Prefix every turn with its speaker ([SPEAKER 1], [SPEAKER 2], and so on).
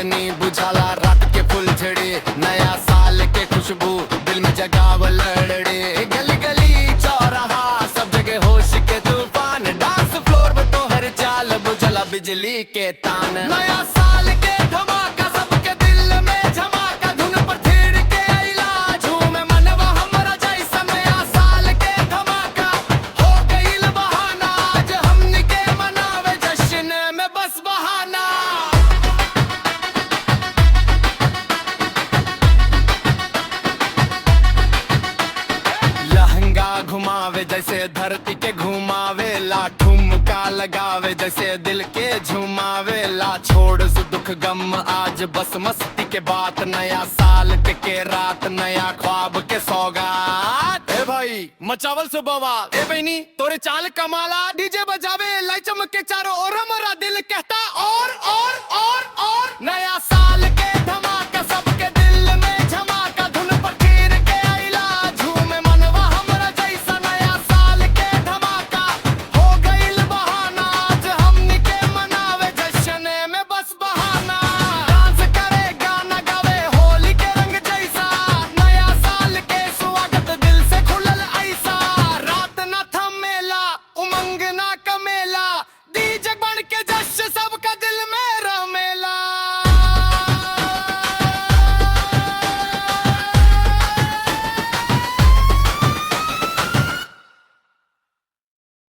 [SPEAKER 1] चांदनी बुझाला रात के फुलझड़ी, नया साल के खुशबू दिल में जगाव लड़ड़ी। गली गली चौराहा सब जगह होश के तूफान, डांस फ्लोर में तो हर चाल बुझला बिजली के तान। नया साल के धमाका सबके दिल में झमाका, धुन पर थिड़ के अइला झूमे मनवा हमरा जैसा। नया साल के धमाका हो गइल बहाना, आज हमनी के मनावे जश्न में बस बहाना। लहंगा घुमावे जैसे धरती के घुमावे ला, ठुमका लगावे जैसे दिल के झुमावे ला। छोड़ से दुख गम आज बस मस्ती के बात, नया साल के रात नया ख्वाब के सौगात। ए भाई मचावल से बवाल, ए बहनी तोरे चाल कमाला, डीजे बजावे लाई चमक के चारों ओर, हमारा दिल कहता और